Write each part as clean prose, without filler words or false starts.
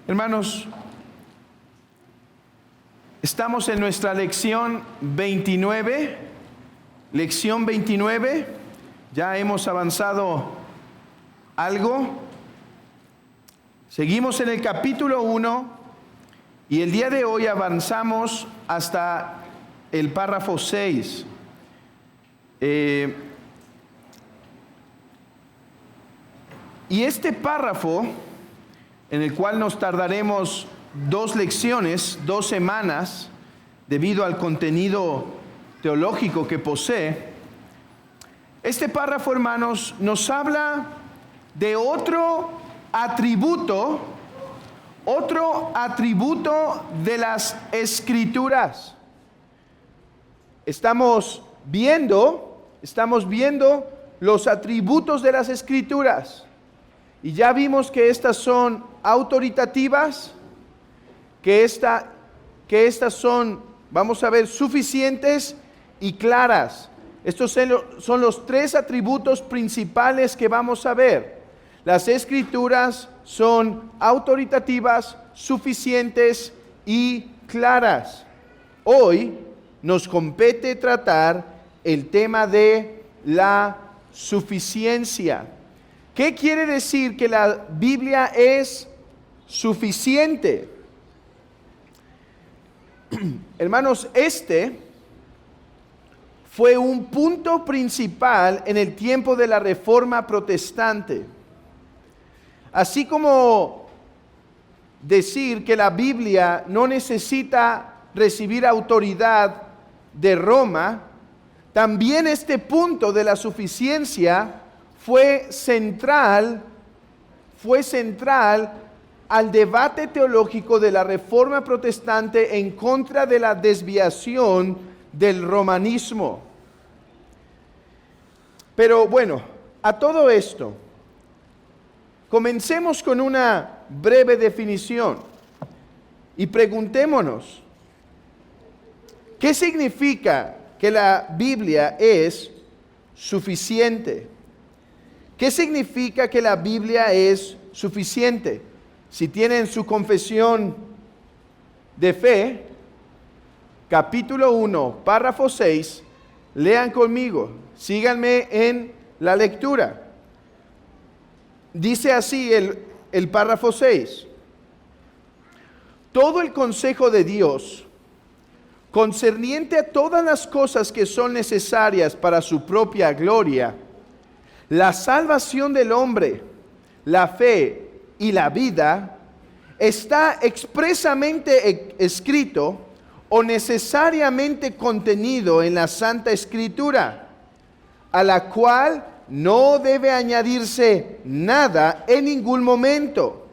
Hermanos, estamos en nuestra lección 29. Lección 29. Ya hemos avanzado algo. Seguimos en el capítulo 1 y el día de hoy avanzamos hasta el párrafo 6. Y este párrafo, en el cual nos tardaremos 2 lecciones, 2 semanas, debido al contenido teológico que posee, este párrafo, hermanos, nos habla de otro atributo de las Escrituras. Estamos viendo los atributos de las Escrituras. Y ya vimos que estas son autoritativas, que estas son, vamos a ver, suficientes y claras. Estos son los 3 atributos principales que vamos a ver. Las Escrituras son autoritativas, suficientes y claras. Hoy nos compete tratar el tema de la suficiencia. ¿Qué quiere decir que la Biblia es suficiente? Hermanos, este fue un punto principal en el tiempo de la Reforma Protestante. Así como decir que la Biblia no necesita recibir autoridad de Roma, también este punto de la suficiencia fue central al debate teológico de la Reforma Protestante en contra de la desviación del romanismo. Pero bueno, a todo esto, comencemos con una breve definición y preguntémonos, ¿qué significa que la Biblia es suficiente? ¿Qué significa que la Biblia es suficiente? Si tienen su confesión de fe, capítulo 1, párrafo 6, lean conmigo, síganme en la lectura. Dice así el párrafo 6. Todo el consejo de Dios, concerniente a todas las cosas que son necesarias para su propia gloria, la salvación del hombre, la fe y la vida, está expresamente escrito o necesariamente contenido en la Santa Escritura, a la cual no debe añadirse nada en ningún momento,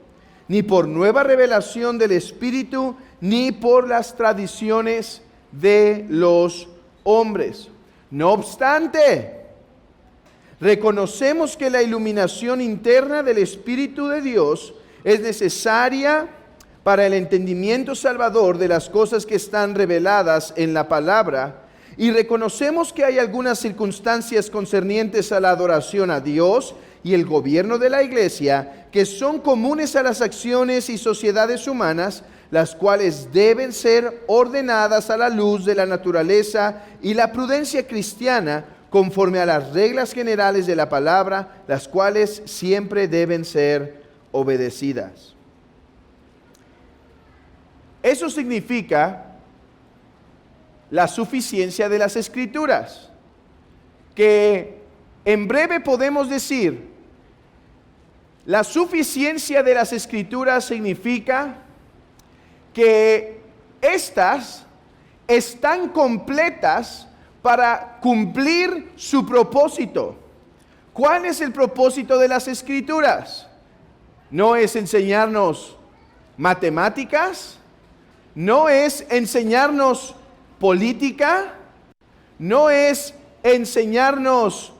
ni por nueva revelación del Espíritu, ni por las tradiciones de los hombres. No obstante, reconocemos que la iluminación interna del Espíritu de Dios es necesaria para el entendimiento salvador de las cosas que están reveladas en la palabra, y reconocemos que hay algunas circunstancias concernientes a la adoración a Dios y el gobierno de la iglesia que son comunes a las acciones y sociedades humanas, las cuales deben ser ordenadas a la luz de la naturaleza y la prudencia cristiana, conforme a las reglas generales de la palabra, las cuales siempre deben ser obedecidas. Eso significa la suficiencia de las Escrituras, que en breve podemos decir, la suficiencia de las Escrituras significa que éstas están completas para cumplir su propósito. ¿Cuál es el propósito de las Escrituras? No es enseñarnos matemáticas, no es enseñarnos política, no es enseñarnos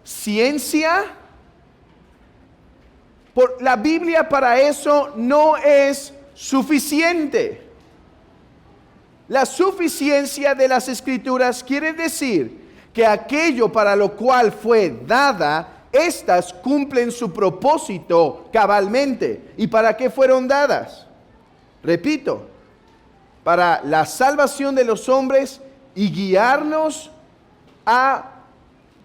ciencia. La Biblia para eso no es suficiente. La suficiencia de las Escrituras quiere decir que aquello para lo cual fue dada estas cumplen su propósito cabalmente. ¿Y para qué fueron dadas? Repito, para la salvación de los hombres y guiarnos a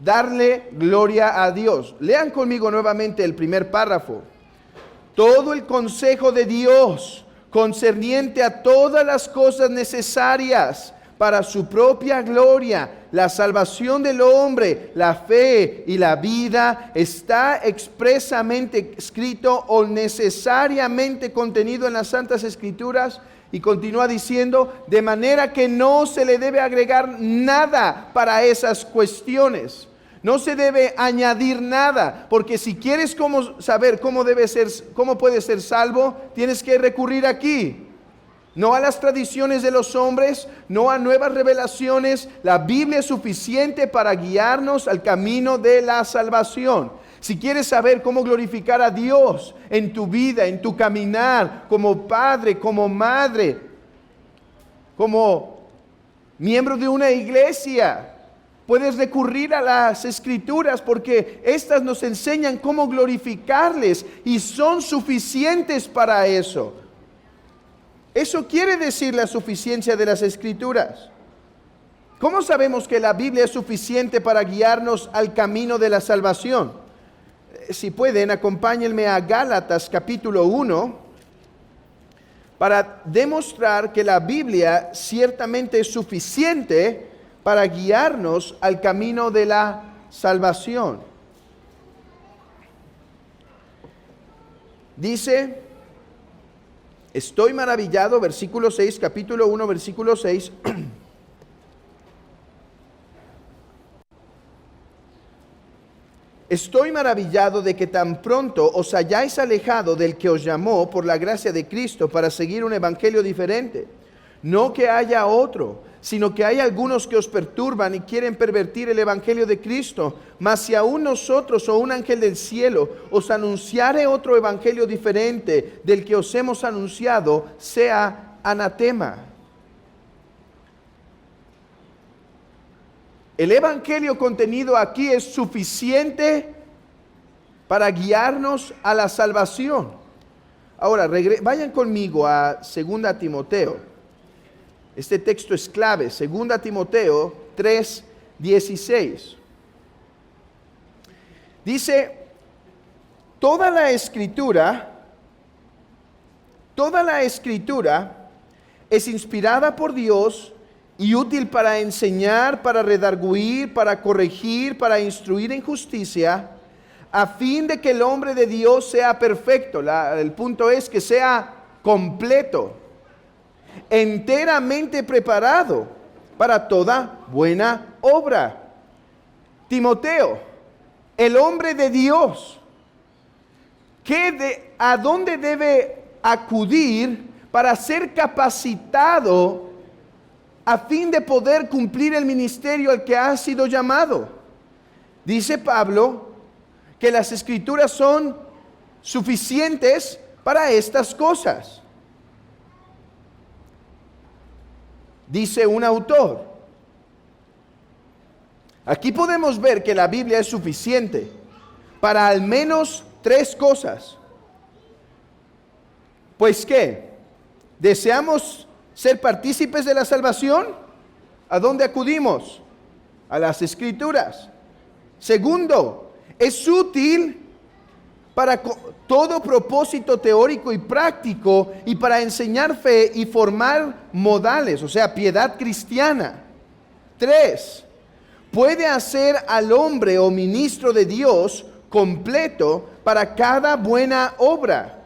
darle gloria a Dios. Lean conmigo nuevamente el primer párrafo. Todo el consejo de Dios concerniente a todas las cosas necesarias para su propia gloria, la salvación del hombre, la fe y la vida, está expresamente escrito o necesariamente contenido en las Santas Escrituras. Y continúa diciendo, de manera que no se le debe agregar nada para esas cuestiones. No se debe añadir nada, porque si quieres saber cómo puedes ser salvo, tienes que recurrir aquí. No a las tradiciones de los hombres, no a nuevas revelaciones. La Biblia es suficiente para guiarnos al camino de la salvación. Si quieres saber cómo glorificar a Dios en tu vida, en tu caminar, como padre, como madre, como miembro de una iglesia, puedes recurrir a las Escrituras, porque estas nos enseñan cómo glorificarles y son suficientes para eso. Eso quiere decir la suficiencia de las Escrituras. ¿Cómo sabemos que la Biblia es suficiente para guiarnos al camino de la salvación? Si pueden, acompáñenme a Gálatas capítulo 1 para demostrar que la Biblia ciertamente es suficiente para guiarnos al camino de la salvación. Dice, estoy maravillado, versículo 6, capítulo 1, versículo 6. Estoy maravillado de que tan pronto os hayáis alejado del que os llamó por la gracia de Cristo para seguir un evangelio diferente. No que haya otro, sino que hay algunos que os perturban y quieren pervertir el evangelio de Cristo. Mas si aún nosotros o un ángel del cielo os anunciare otro evangelio diferente del que os hemos anunciado, sea anatema. El evangelio contenido aquí es suficiente para guiarnos a la salvación. Ahora, vayan conmigo a 2 Timoteo. Este texto es clave, 2 Timoteo 3:16. Dice, toda la escritura es inspirada por Dios y útil para enseñar, para redarguir, para corregir, para instruir en justicia, a fin de que el hombre de Dios sea perfecto. El punto es que sea completo, enteramente preparado para toda buena obra. Timoteo, el hombre de Dios, ¿a dónde debe acudir para ser capacitado a fin de poder cumplir el ministerio al que ha sido llamado? Dice Pablo que las Escrituras son suficientes para estas cosas. Dice un autor. Aquí podemos ver que la Biblia es suficiente para al menos 3 cosas. Pues ¿qué? ¿Deseamos ser partícipes de la salvación? ¿A dónde acudimos? A las Escrituras. Segundo, es útil para todo propósito teórico y práctico y para enseñar fe y formar modales, o sea, piedad cristiana. 3, puede hacer al hombre o ministro de Dios completo para cada buena obra.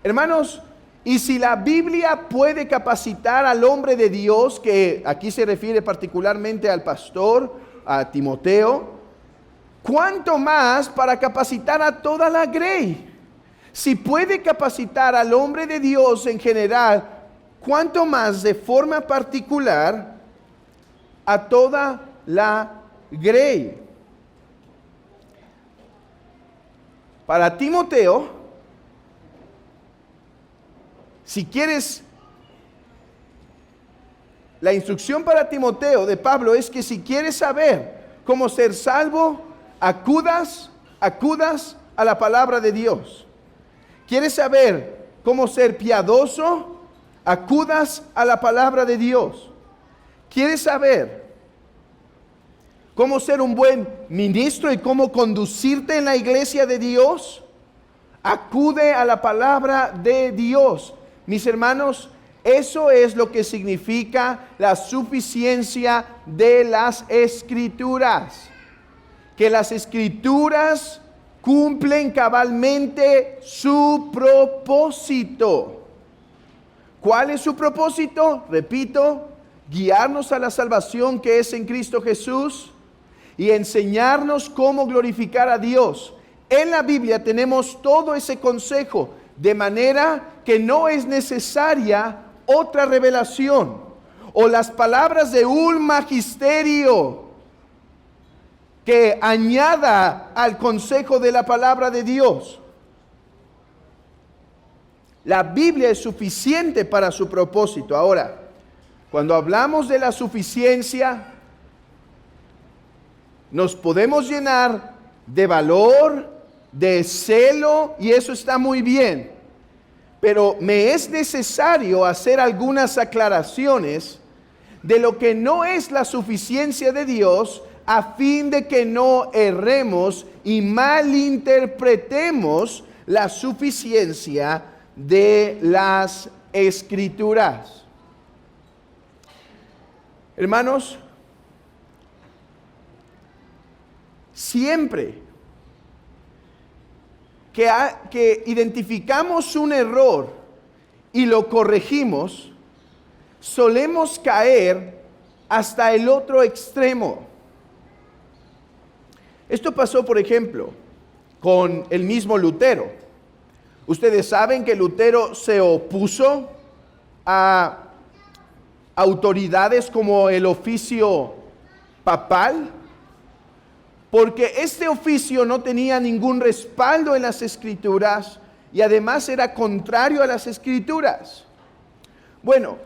Hermanos, y si la Biblia puede capacitar al hombre de Dios, que aquí se refiere particularmente al pastor, a Timoteo, ¿cuánto más para capacitar a toda la grey? Si puede capacitar al hombre de Dios en general, ¿cuánto más de forma particular a toda la grey? Para Timoteo, si quieres, la instrucción para Timoteo de Pablo es que si quieres saber cómo ser salvo, acudas a la palabra de Dios. ¿Quieres saber cómo ser piadoso? Acudas a la palabra de Dios. ¿Quieres saber cómo ser un buen ministro y cómo conducirte en la iglesia de Dios? Acude a la palabra de Dios. Mis hermanos, eso es lo que significa la suficiencia de las Escrituras. Que las Escrituras cumplen cabalmente su propósito. ¿Cuál es su propósito? Repito, guiarnos a la salvación que es en Cristo Jesús y enseñarnos cómo glorificar a Dios. En la Biblia tenemos todo ese consejo, de manera que no es necesaria otra revelación o las palabras de un magisterio que añada al consejo de la palabra de Dios. La Biblia es suficiente para su propósito. Ahora, cuando hablamos de la suficiencia, nos podemos llenar de valor, de celo, y eso está muy bien. Pero me es necesario hacer algunas aclaraciones de lo que no es la suficiencia de Dios, a fin de que no erremos y malinterpretemos la suficiencia de las Escrituras. Hermanos, siempre que identificamos un error y lo corregimos, solemos caer hasta el otro extremo. Esto pasó, por ejemplo, con el mismo Lutero. Ustedes saben que Lutero se opuso a autoridades como el oficio papal, porque este oficio no tenía ningún respaldo en las Escrituras y además era contrario a las Escrituras. Bueno,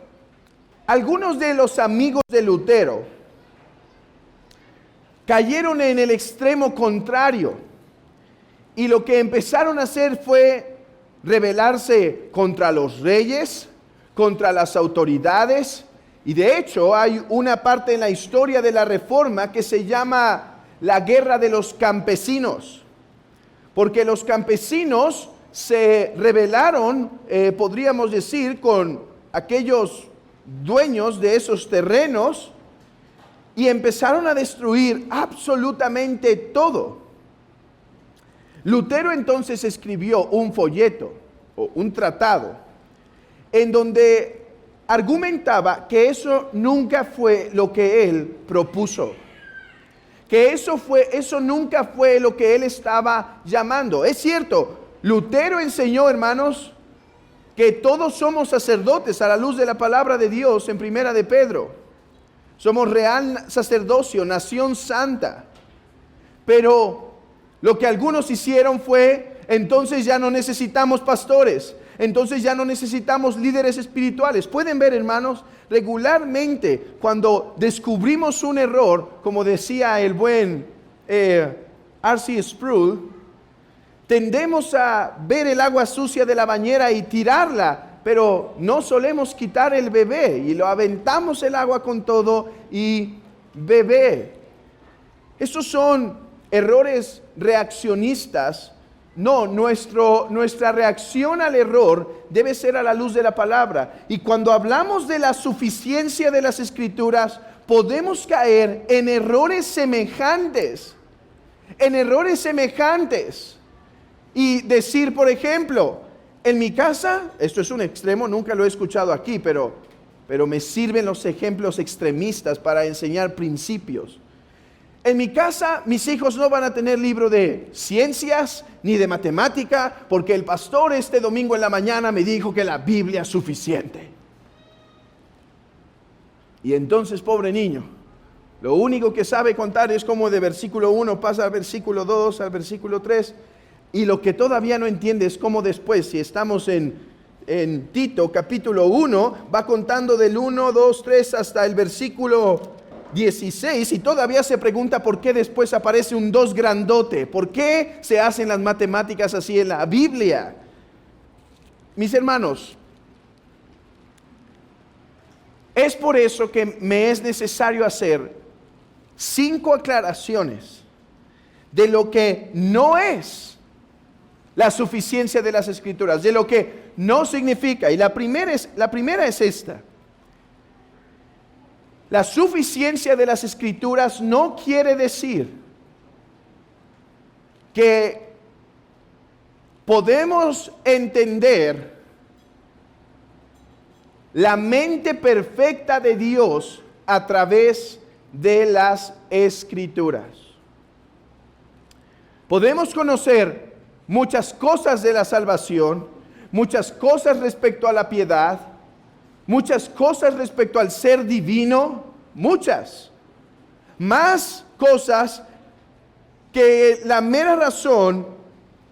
algunos de los amigos de Lutero cayeron en el extremo contrario y lo que empezaron a hacer fue rebelarse contra los reyes, contra las autoridades, y de hecho hay una parte en la historia de la Reforma que se llama la guerra de los campesinos, porque los campesinos se rebelaron, podríamos decir, con aquellos dueños de esos terrenos y empezaron a destruir absolutamente todo. Lutero entonces escribió un folleto o un tratado en donde argumentaba que eso nunca fue lo que él propuso, que eso nunca fue lo que él estaba llamando. Es cierto, Lutero enseñó, hermanos, que todos somos sacerdotes a la luz de la palabra de Dios en Primera de Pedro. Somos real sacerdocio, nación santa. Pero lo que algunos hicieron fue, entonces ya no necesitamos pastores, entonces ya no necesitamos líderes espirituales. Pueden ver, hermanos, regularmente cuando descubrimos un error, como decía el buen R.C. Sproul, tendemos a ver el agua sucia de la bañera y tirarla, pero no solemos quitar el bebé y lo aventamos el agua con todo y bebé. Esos son errores reaccionistas. No, nuestra reacción al error debe ser a la luz de la palabra. Y cuando hablamos de la suficiencia de las Escrituras, podemos caer en errores semejantes. Y decir, por ejemplo, en mi casa, esto es un extremo, nunca lo he escuchado aquí, pero me sirven los ejemplos extremistas para enseñar principios. En mi casa, mis hijos no van a tener libro de ciencias ni de matemática, porque el pastor este domingo en la mañana me dijo que la Biblia es suficiente. Y entonces, pobre niño, lo único que sabe contar es cómo de versículo 1 pasa al versículo 2, al versículo 3, y lo que todavía no entiende es cómo después, si estamos en Tito capítulo 1, va contando del 1, 2, 3 hasta el versículo 16 y todavía se pregunta por qué después aparece un 2 grandote. ¿Por qué se hacen las matemáticas así en la Biblia? Mis hermanos, es por eso que me es necesario hacer 5 aclaraciones de lo que no es la suficiencia de las Escrituras, de lo que no significa. Y la primera es esta. La suficiencia de las Escrituras no quiere decir que podemos entender la mente perfecta de Dios a través de las Escrituras. Podemos conocer muchas cosas de la salvación, muchas cosas respecto a la piedad, muchas cosas respecto al ser divino, muchas. Más cosas que la mera razón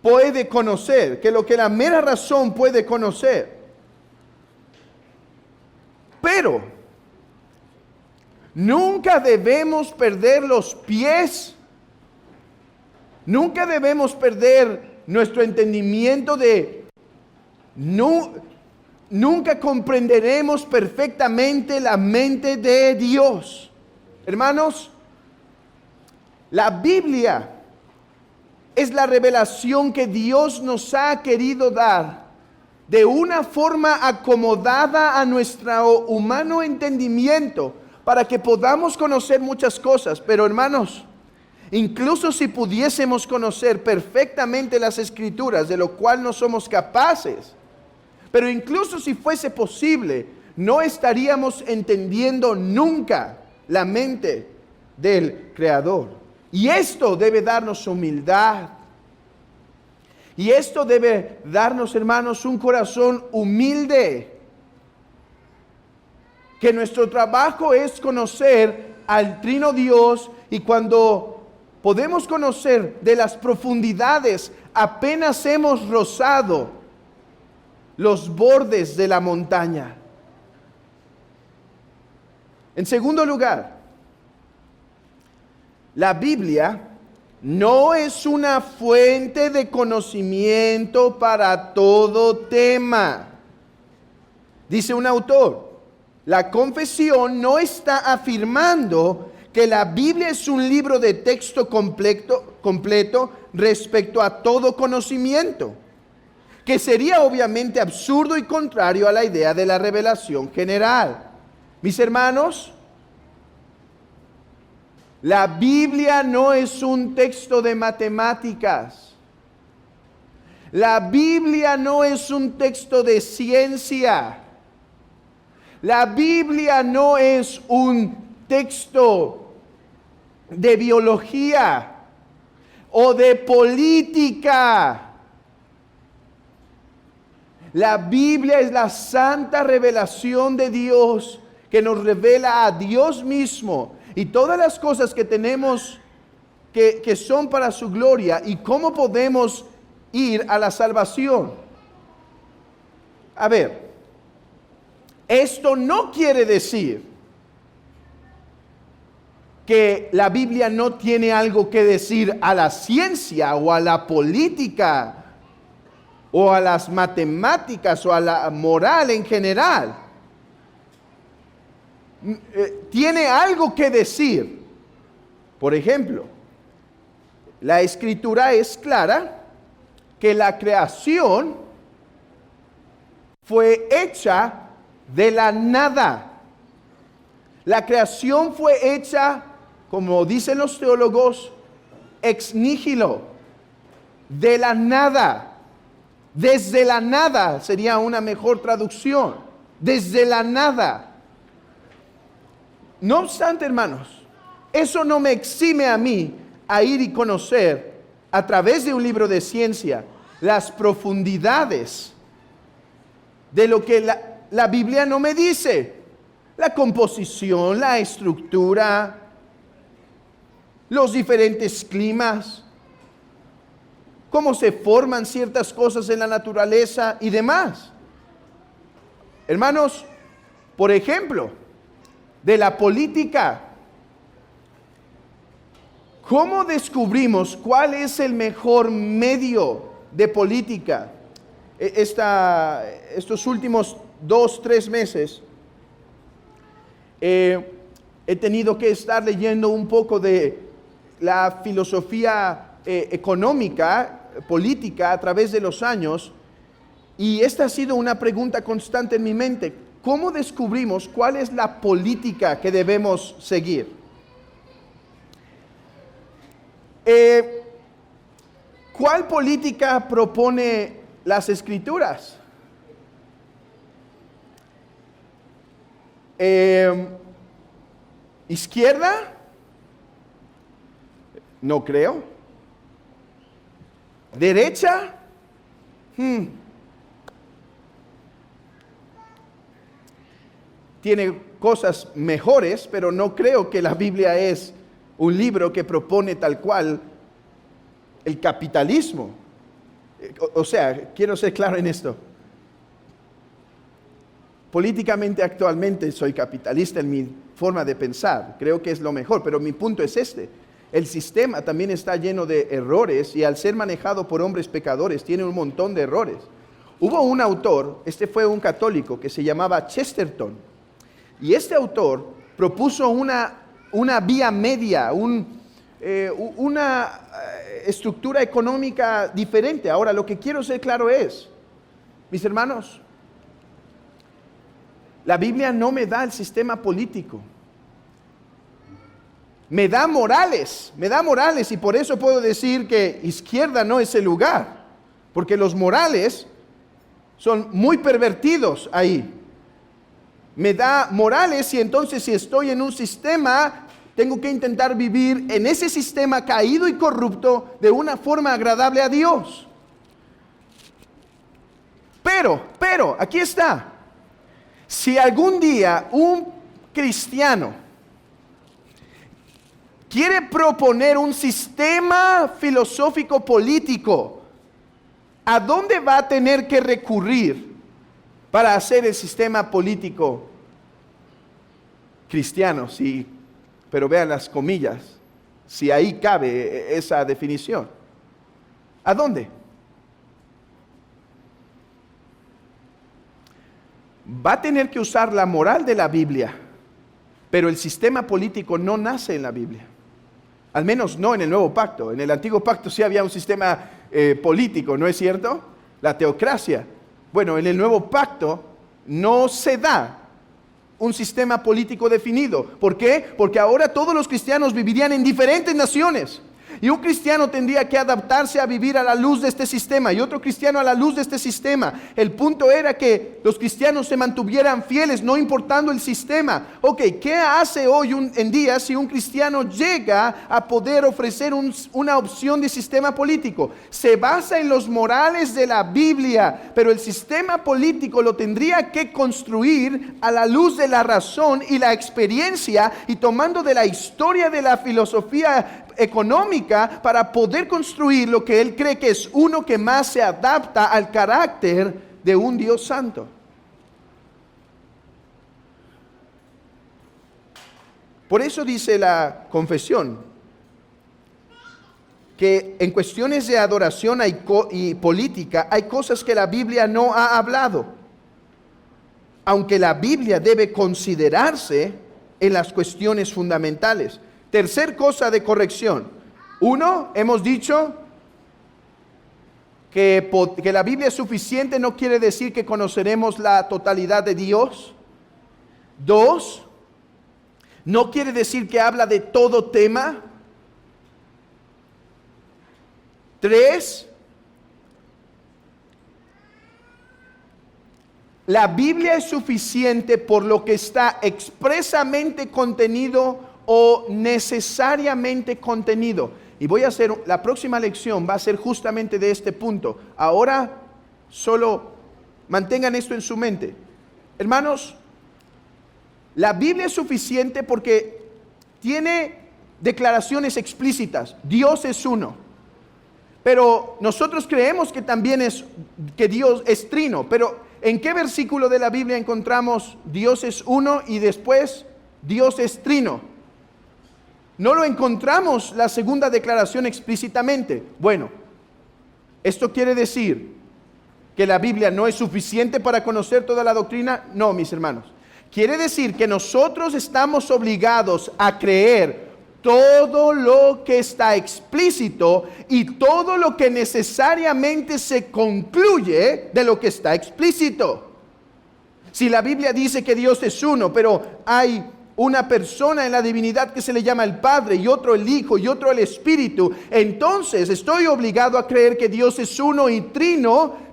puede conocer, que lo que la mera razón puede conocer. Pero nunca debemos perder los pies, nunca debemos perder nuestro entendimiento de nunca comprenderemos perfectamente la mente de Dios. Hermanos, la Biblia es la revelación que Dios nos ha querido dar de una forma acomodada a nuestro humano entendimiento para que podamos conocer muchas cosas. Pero hermanos, incluso si pudiésemos conocer perfectamente las Escrituras, de lo cual no somos capaces, pero incluso si fuese posible, no estaríamos entendiendo nunca la mente del Creador. Y esto debe darnos humildad. Y esto debe darnos, hermanos, un corazón humilde. Que nuestro trabajo es conocer al Trino Dios, y cuando podemos conocer de las profundidades, apenas hemos rozado los bordes de la montaña. En segundo lugar, la Biblia no es una fuente de conocimiento para todo tema. Dice un autor, la confesión no está afirmando que la Biblia es un libro de texto completo respecto a todo conocimiento, que sería obviamente absurdo y contrario a la idea de la revelación general. Mis hermanos, la Biblia no es un texto de matemáticas. La Biblia no es un texto de ciencia. La Biblia no es un texto de biología o de política. La Biblia es la santa revelación de Dios que nos revela a Dios mismo y todas las cosas que tenemos que son para su gloria y cómo podemos ir a la salvación. A ver, esto no quiere decir que la Biblia no tiene algo que decir a la ciencia o a la política o a las matemáticas o a la moral en general. Tiene algo que decir. Por ejemplo, la Escritura es clara que la creación fue hecha de la nada. La creación fue hecha, como dicen los teólogos, ex nihilo, de la nada. Desde la nada sería una mejor traducción. Desde la nada. No obstante, hermanos, eso no me exime a mí a ir y conocer a través de un libro de ciencia las profundidades de lo que la Biblia no me dice. La composición, la estructura, los diferentes climas, cómo se forman ciertas cosas en la naturaleza y demás. Hermanos, por ejemplo, de la política, ¿Cómo descubrimos cuál es el mejor medio de política? Estos últimos 2-3 meses he tenido que estar leyendo un poco de la filosofía económica, política a través de los años, y esta ha sido una pregunta constante en mi mente. ¿Cómo descubrimos cuál es la política que debemos seguir? ¿Cuál política propone las Escrituras? ¿Izquierda? No creo. ¿Derecha? Tiene cosas mejores, pero no creo que la Biblia es un libro que propone tal cual el capitalismo. O sea, quiero ser claro en esto. Políticamente, actualmente soy capitalista en mi forma de pensar. Creo que es lo mejor, pero mi punto es este. El sistema también está lleno de errores y al ser manejado por hombres pecadores tiene un montón de errores. Hubo un autor, fue un católico que se llamaba Chesterton, y este autor propuso una vía media, una estructura económica diferente. Ahora, lo que quiero ser claro es, mis hermanos, la Biblia no me da el sistema político. Me da morales, y por eso puedo decir que izquierda no es el lugar, porque los morales son muy pervertidos ahí. Me da morales y entonces si estoy en un sistema, tengo que intentar vivir en ese sistema caído y corrupto de una forma agradable a Dios. Pero, aquí está. Si algún día un cristiano quiere proponer un sistema filosófico político, ¿a dónde va a tener que recurrir para hacer el sistema político cristiano? Sí, pero vean las comillas, si ahí cabe esa definición. ¿A dónde? Va a tener que usar la moral de la Biblia, pero el sistema político no nace en la Biblia. Al menos no en el Nuevo Pacto. En el Antiguo Pacto sí había un sistema político, ¿no es cierto? La teocracia. Bueno, en el Nuevo Pacto no se da un sistema político definido. ¿Por qué? Porque ahora todos los cristianos vivirían en diferentes naciones. Y un cristiano tendría que adaptarse a vivir a la luz de este sistema y otro cristiano a la luz de este sistema. El punto era que los cristianos se mantuvieran fieles, no importando el sistema. Ok, ¿qué hace hoy en día si un cristiano llega a poder ofrecer una opción de sistema político? Se basa en los morales de la Biblia, pero el sistema político lo tendría que construir a la luz de la razón y la experiencia y tomando de la historia de la filosofía económica para poder construir lo que él cree que es uno que más se adapta al carácter de un Dios santo. Por eso dice la confesión que en cuestiones de adoración y política hay cosas que la Biblia no ha hablado, aunque la Biblia debe considerarse en las cuestiones fundamentales. Tercer cosa de corrección. Uno, hemos dicho que la Biblia es suficiente, no quiere decir que conoceremos la totalidad de Dios. Dos, no quiere decir que habla de todo tema. Tres, la Biblia es suficiente por lo que está expresamente contenido o necesariamente contenido. Y la próxima lección va a ser justamente de este punto. Ahora solo mantengan esto en su mente. Hermanos, la Biblia es suficiente porque tiene declaraciones explícitas. Dios es uno. Pero nosotros creemos que también que Dios es trino. Pero ¿en qué versículo de la Biblia encontramos Dios es uno y después Dios es trino? no lo encontramos la segunda declaración explícitamente. Bueno, ¿esto quiere decir que la Biblia no es suficiente para conocer toda la doctrina? No, mis hermanos. Quiere decir que nosotros estamos obligados a creer todo lo que está explícito y todo lo que necesariamente se concluye de lo que está explícito. Si la Biblia dice que Dios es uno, pero hay una persona en la divinidad que se le llama el Padre, y otro el Hijo, y otro el Espíritu, entonces estoy obligado a creer que Dios es uno y trino,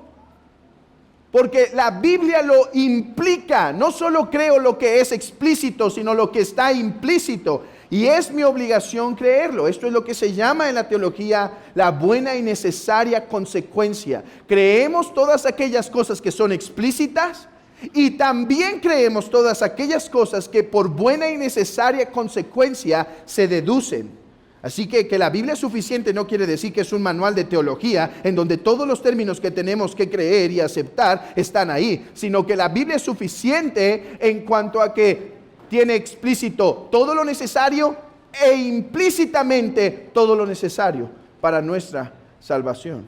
porque la Biblia lo implica. No solo creo lo que es explícito, sino lo que está implícito. Y es mi obligación creerlo. Esto es lo que se llama en la teología la buena y necesaria consecuencia. Creemos todas aquellas cosas que son explícitas y también creemos todas aquellas cosas que por buena y necesaria consecuencia se deducen. Así que la Biblia es suficiente no quiere decir que es un manual de teología en donde todos los términos que tenemos que creer y aceptar están ahí, sino que la Biblia es suficiente en cuanto a que tiene explícito todo lo necesario e implícitamente todo lo necesario para nuestra salvación,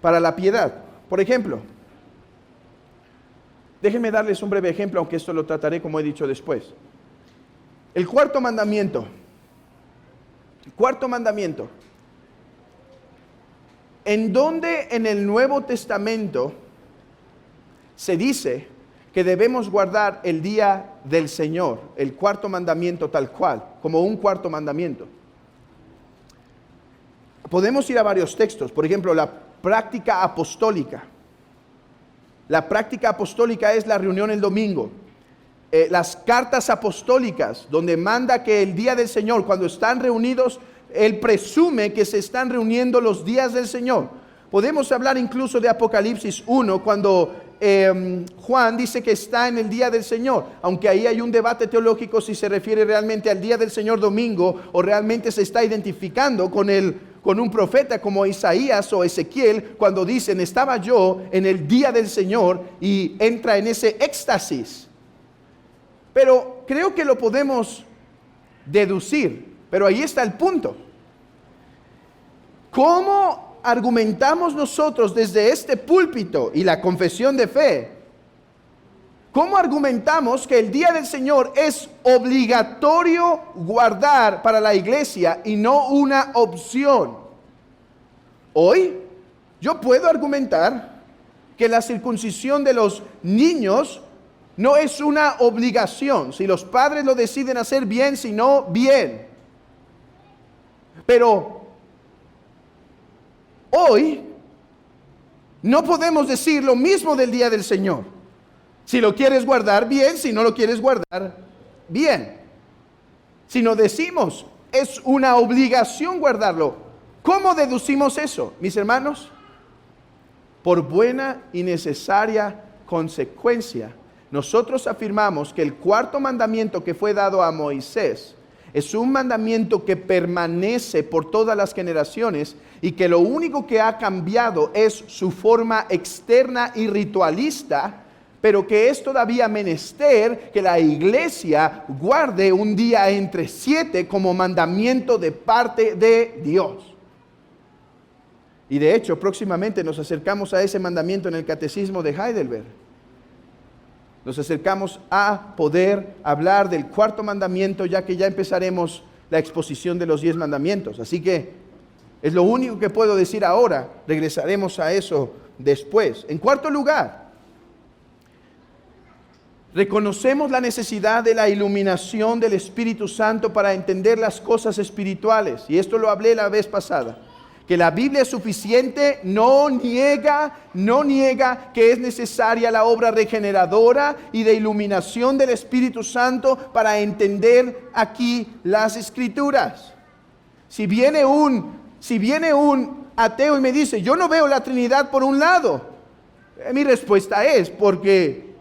para la piedad. Por ejemplo, déjenme darles un breve ejemplo, aunque esto lo trataré como he dicho después. El cuarto mandamiento. Cuarto mandamiento. ¿En dónde en el Nuevo Testamento se dice que debemos guardar el día del Señor, el cuarto mandamiento tal cual, como un cuarto mandamiento? Podemos ir a varios textos. Por ejemplo, la práctica apostólica. La práctica apostólica es la reunión el domingo. Las cartas apostólicas, donde manda que el día del Señor, cuando están reunidos, Él presume que se están reuniendo los días del Señor. Podemos hablar incluso de Apocalipsis 1, cuando Juan dice que está en el día del Señor, aunque ahí hay un debate teológico si se refiere realmente al día del Señor domingo o realmente se está identificando con un profeta como Isaías o Ezequiel, cuando dicen estaba yo en el día del Señor, y entra en ese éxtasis. Pero creo que lo podemos deducir, pero ahí está el punto. ¿Cómo argumentamos nosotros desde este púlpito y la confesión de fe? ¿Cómo argumentamos que el día del Señor es obligatorio guardar para la iglesia y no una opción? Hoy yo puedo argumentar que la circuncisión de los niños no es una obligación. Si los padres lo deciden hacer, bien; si no, bien. Pero hoy no podemos decir lo mismo del día del Señor. Si lo quieres guardar, bien; si no lo quieres guardar, bien. Si no decimos, es una obligación guardarlo. ¿Cómo deducimos eso, mis hermanos? Por buena y necesaria consecuencia. Nosotros afirmamos que el cuarto mandamiento que fue dado a Moisés es un mandamiento que permanece por todas las generaciones y que lo único que ha cambiado es su forma externa y ritualista, pero que es todavía menester que la iglesia guarde un día entre 7 como mandamiento de parte de Dios. Y de hecho, próximamente nos acercamos a ese mandamiento en el Catecismo de Heidelberg. Nos acercamos a poder hablar del cuarto mandamiento, ya que ya empezaremos la exposición de los 10 mandamientos. Así que es lo único que puedo decir ahora. Regresaremos a eso después. En cuarto lugar, reconocemos la necesidad de la iluminación del Espíritu Santo para entender las cosas espirituales. Y esto lo hablé la vez pasada. Que la Biblia es suficiente, no niega que es necesaria la obra regeneradora y de iluminación del Espíritu Santo para entender aquí las Escrituras. Si viene un ateo y me dice, yo no veo la Trinidad por un lado, mi respuesta es, porque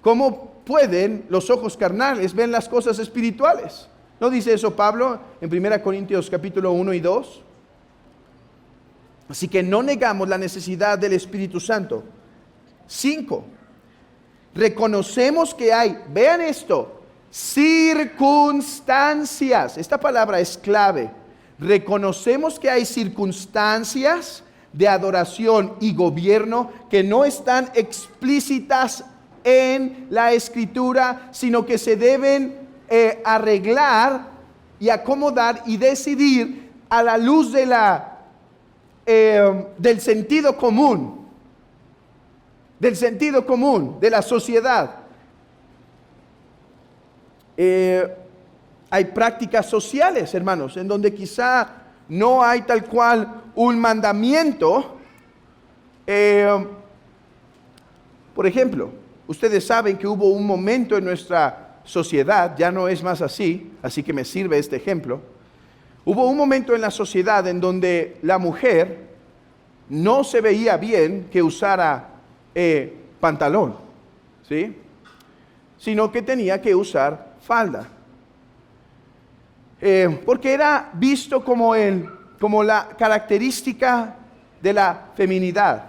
¿cómo pueden los ojos carnales ver las cosas espirituales? ¿No dice eso Pablo en 1 Corintios capítulo 1 y 2? Así que no negamos la necesidad del Espíritu Santo. 5. Reconocemos que hay, vean esto, circunstancias. Esta palabra es clave. Reconocemos que hay circunstancias de adoración y gobierno que no están explícitas en la Escritura, sino que se deben arreglar y acomodar y decidir a la luz de del sentido común, de la sociedad. Hay prácticas sociales, hermanos, en donde quizá no hay tal cual un mandamiento. Por ejemplo, ustedes saben que hubo un momento en nuestra sociedad, ya no es más así que me sirve este ejemplo. Hubo un momento en la sociedad en donde la mujer no se veía bien que usara pantalón, ¿sí? Sino que tenía que usar falda. Porque era visto como la característica de la feminidad.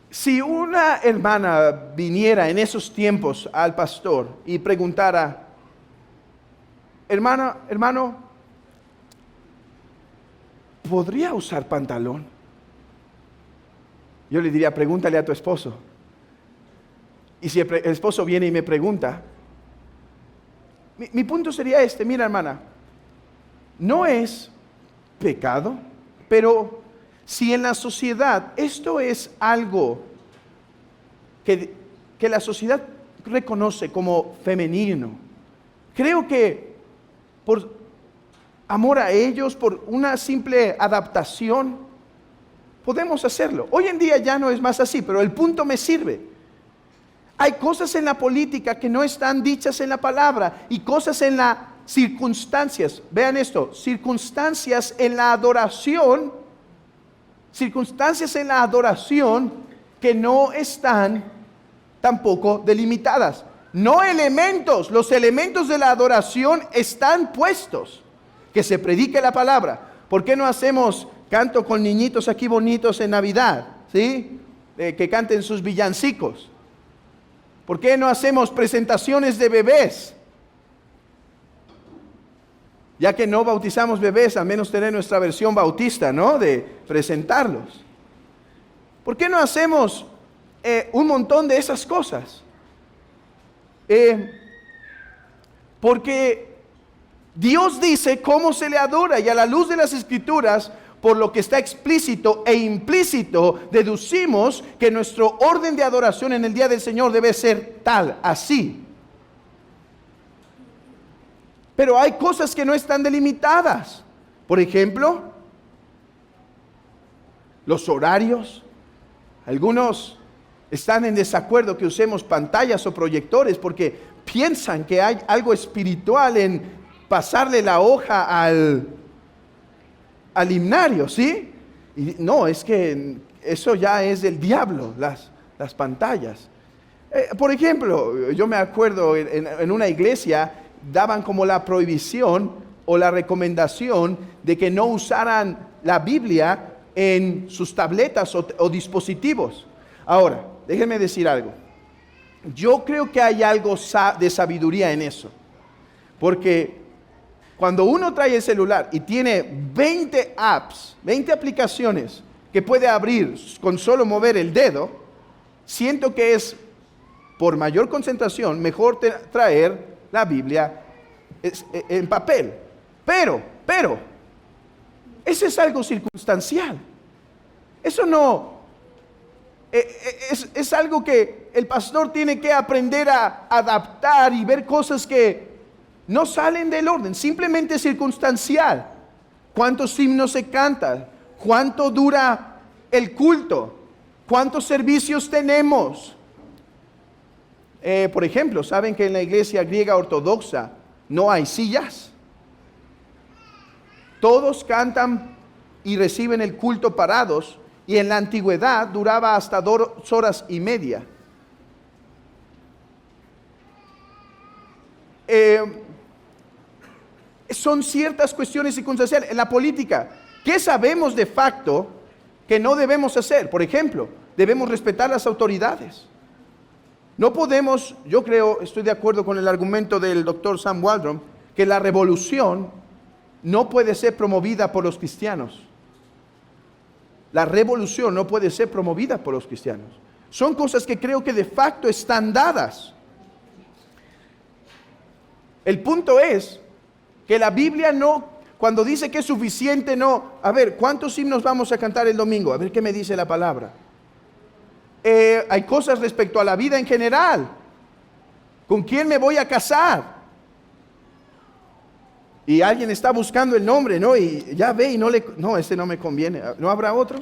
Si una hermana viniera en esos tiempos al pastor y preguntara, hermano, ¿podría usar pantalón? Yo le diría, pregúntale a tu esposo. Y si el esposo viene y me pregunta, mi punto sería este: mira, hermana, no es pecado, pero si en la sociedad esto es algo que la sociedad reconoce como femenino, creo que por amor a ellos, por una simple adaptación, podemos hacerlo. Hoy en día ya no es más así, pero el punto me sirve. Hay cosas en la política que no están dichas en la palabra y cosas en las circunstancias. Vean esto, circunstancias en la adoración que no están tampoco delimitadas. No elementos, los elementos de la adoración están puestos. Que se predique la palabra. ¿Por qué no hacemos canto con niñitos aquí bonitos en Navidad? ¿Sí? Que canten sus villancicos. ¿Por qué no hacemos presentaciones de bebés? Ya que no bautizamos bebés, al menos tener nuestra versión bautista, ¿no? De presentarlos. ¿Por qué no hacemos un montón de esas cosas? Porque Dios dice cómo se le adora, y a la luz de las Escrituras, por lo que está explícito e implícito, deducimos que nuestro orden de adoración en el día del Señor debe ser tal, así. Pero hay cosas que no están delimitadas. Por ejemplo, los horarios. Algunos están en desacuerdo que usemos pantallas o proyectores porque piensan que hay algo espiritual en pasarle la hoja al himnario, ¿sí? Y no, es que eso ya es del diablo, las pantallas. Por ejemplo, yo me acuerdo en una iglesia daban como la prohibición o la recomendación de que no usaran la Biblia en sus tabletas o dispositivos. Ahora, déjenme decir algo. Yo creo que hay algo de sabiduría en eso, porque cuando uno trae el celular y tiene 20 apps, 20 aplicaciones que puede abrir con solo mover el dedo, siento que es, por mayor concentración, mejor traer la Biblia en papel. Pero, eso es algo circunstancial. Eso no, es algo que el pastor tiene que aprender a adaptar y ver cosas que no salen del orden, simplemente circunstancial. ¿Cuántos himnos se cantan? ¿Cuánto dura el culto? ¿Cuántos servicios tenemos? Por ejemplo, ¿saben que en la iglesia griega ortodoxa no hay sillas? Todos cantan y reciben el culto parados, y en la antigüedad duraba hasta 2 horas y media. Son ciertas cuestiones circunstanciales. En la política, ¿qué sabemos de facto que no debemos hacer? Por ejemplo, debemos respetar las autoridades. No podemos, yo creo, estoy de acuerdo con el argumento del doctor Sam Waldron, que la revolución no puede ser promovida por los cristianos. La revolución no puede ser promovida por los cristianos. Son cosas que creo que de facto están dadas. El punto es que la Biblia no, cuando dice que es suficiente, no. A ver, ¿cuántos himnos vamos a cantar el domingo? A ver qué me dice la palabra. Hay cosas respecto a la vida en general. ¿Con quién me voy a casar? Y alguien está buscando el nombre, ¿no? Y ya ve y no, ese no me conviene. ¿No habrá otro?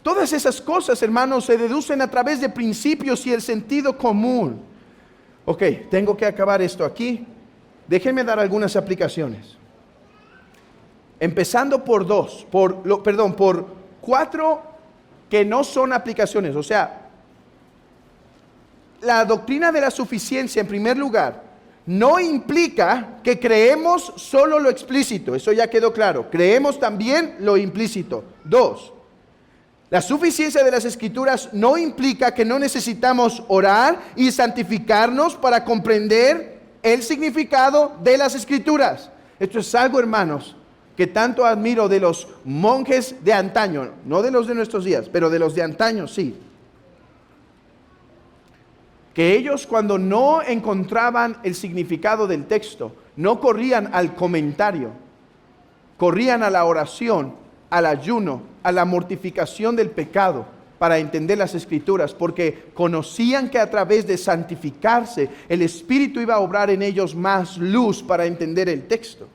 Todas esas cosas, hermanos, se deducen a través de principios y el sentido común. Ok, tengo que acabar esto aquí. Déjenme dar algunas aplicaciones. Empezando por por 4 que no son aplicaciones. O sea, la doctrina de la suficiencia, en primer lugar, no implica que creemos solo lo explícito. Eso ya quedó claro. Creemos también lo implícito. 2. La suficiencia de las Escrituras no implica que no necesitamos orar y santificarnos para comprender el significado de las Escrituras. Esto es algo, hermanos, que tanto admiro de los monjes de antaño, no de los de nuestros días, pero de los de antaño sí. Que ellos, cuando no encontraban el significado del texto, no corrían al comentario, corrían a la oración, al ayuno, a la mortificación del pecado para entender las Escrituras, porque conocían que a través de santificarse el Espíritu iba a obrar en ellos más luz para entender el texto.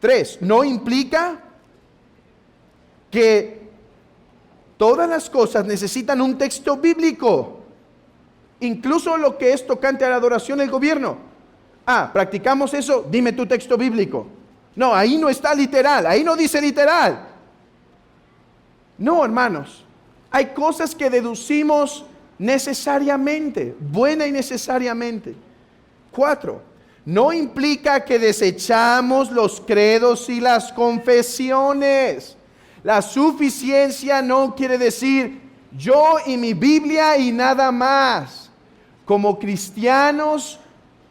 3, no implica que todas las cosas necesitan un texto bíblico, incluso lo que es tocante a la adoración del gobierno. Practicamos eso, dime tu texto bíblico. No, ahí no está literal, ahí no dice literal. No, hermanos, hay cosas que deducimos necesariamente, buena y necesariamente. 4, no implica que desechamos los credos y las confesiones. La suficiencia no quiere decir yo y mi Biblia y nada más. Como cristianos,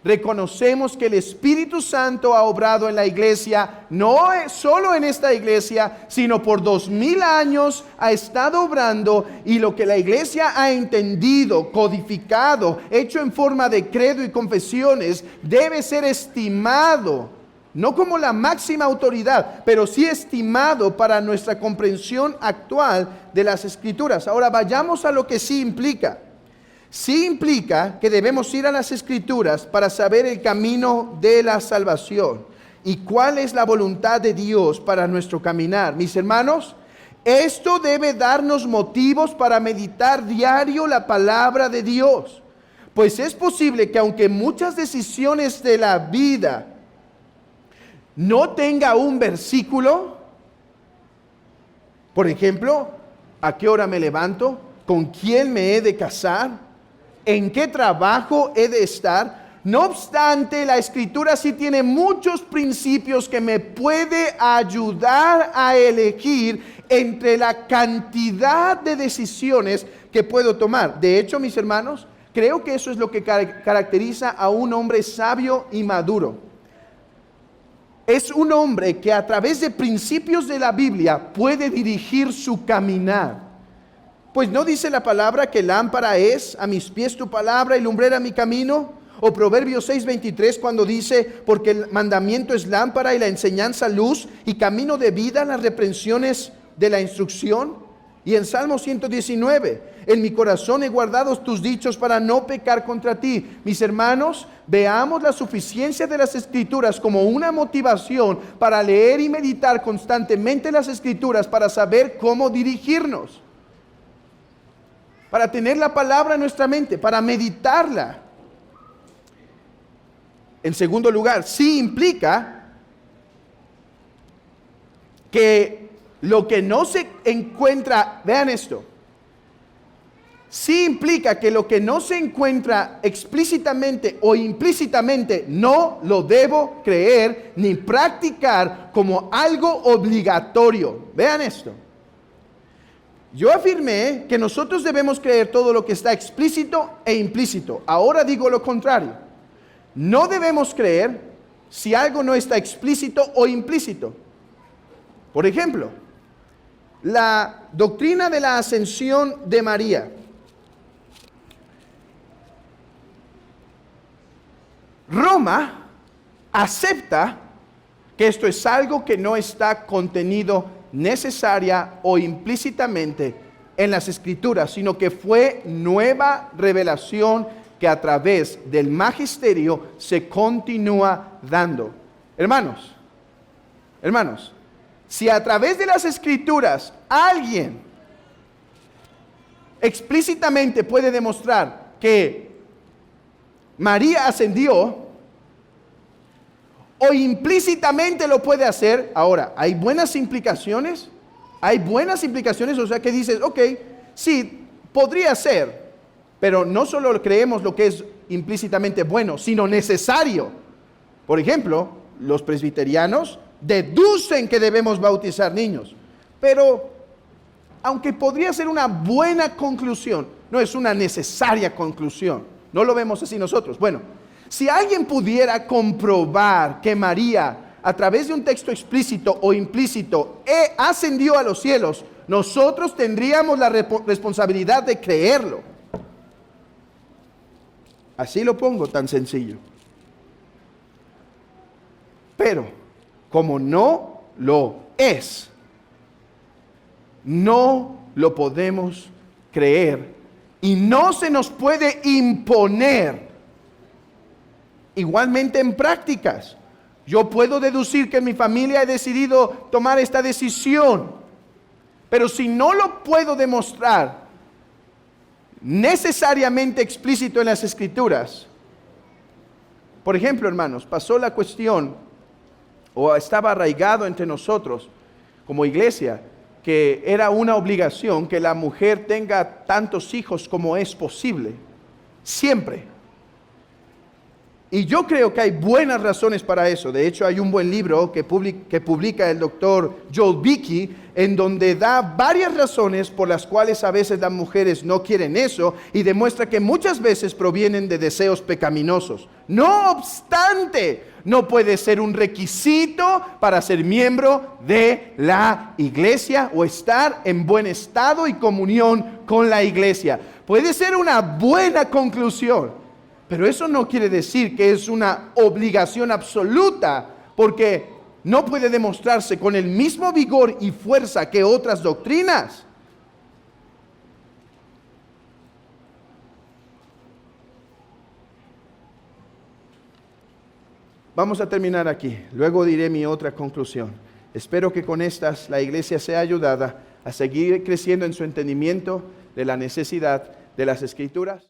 reconocemos que el Espíritu Santo ha obrado en la iglesia, no solo en esta iglesia, sino por 2000 años ha estado obrando, y lo que la iglesia ha entendido, codificado, hecho en forma de credo y confesiones, debe ser estimado, no como la máxima autoridad, pero sí estimado para nuestra comprensión actual de las Escrituras. Ahora vayamos a lo que sí implica. Sí implica que debemos ir a las Escrituras para saber el camino de la salvación y cuál es la voluntad de Dios para nuestro caminar. Mis hermanos, esto debe darnos motivos para meditar diario la palabra de Dios, pues es posible que aunque muchas decisiones de la vida no tenga un versículo, por ejemplo, ¿a qué hora me levanto? ¿Con quién me he de casar? ¿En qué trabajo he de estar? No obstante, la Escritura sí tiene muchos principios que me puede ayudar a elegir entre la cantidad de decisiones que puedo tomar. De hecho, mis hermanos, creo que eso es lo que caracteriza a un hombre sabio y maduro. Es un hombre que a través de principios de la Biblia puede dirigir su caminar. Pues ¿no dice la palabra que lámpara es a mis pies tu palabra y lumbrera mi camino? O Proverbios 6:23 cuando dice, porque el mandamiento es lámpara y la enseñanza luz y camino de vida las reprensiones de la instrucción. Y en Salmo 119, en mi corazón he guardado tus dichos para no pecar contra ti. Mis hermanos, veamos la suficiencia de las Escrituras como una motivación para leer y meditar constantemente las Escrituras para saber cómo dirigirnos. Para tener la palabra en nuestra mente, para meditarla. En segundo lugar, sí implica que lo que no se encuentra, vean esto, sí implica que lo que no se encuentra explícitamente o implícitamente no lo debo creer ni practicar como algo obligatorio. Vean esto. Yo afirmé que nosotros debemos creer todo lo que está explícito e implícito. Ahora digo lo contrario. No debemos creer si algo no está explícito o implícito. Por ejemplo, la doctrina de la ascensión de María. Roma acepta que esto es algo que no está contenido necesaria o implícitamente en las Escrituras, sino que fue nueva revelación que a través del magisterio se continúa dando. Hermanos, si a través de las Escrituras alguien explícitamente puede demostrar que María ascendió, o implícitamente lo puede hacer. Ahora, ¿hay buenas implicaciones? O sea que dices, ok, sí, podría ser, pero no solo creemos lo que es implícitamente bueno, sino necesario. Por ejemplo, los presbiterianos deducen que debemos bautizar niños, pero aunque podría ser una buena conclusión, no es una necesaria conclusión. No lo vemos así nosotros. Bueno, si alguien pudiera comprobar que María, a través de un texto explícito o implícito, ascendió a los cielos, nosotros tendríamos la responsabilidad de creerlo. Así lo pongo, tan sencillo. Pero, como no lo es, no lo podemos creer. Y no se nos puede imponer. Igualmente en prácticas. Yo puedo deducir que en mi familia he decidido tomar esta decisión. Pero si no lo puedo demostrar necesariamente explícito en las Escrituras. Por ejemplo, hermanos, pasó la cuestión, o estaba arraigado entre nosotros como iglesia, que era una obligación que la mujer tenga tantos hijos como es posible, siempre. Y yo creo que hay buenas razones para eso. De hecho, hay un buen libro que publica el doctor Joel Beeke, en donde da varias razones por las cuales a veces las mujeres no quieren eso, y demuestra que muchas veces provienen de deseos pecaminosos. No obstante, no puede ser un requisito para ser miembro de la iglesia o estar en buen estado y comunión con la iglesia. Puede ser una buena conclusión, pero eso no quiere decir que es una obligación absoluta, porque no puede demostrarse con el mismo vigor y fuerza que otras doctrinas. Vamos a terminar aquí, luego diré mi otra conclusión. Espero que con estas la iglesia sea ayudada a seguir creciendo en su entendimiento de la necesidad de las Escrituras.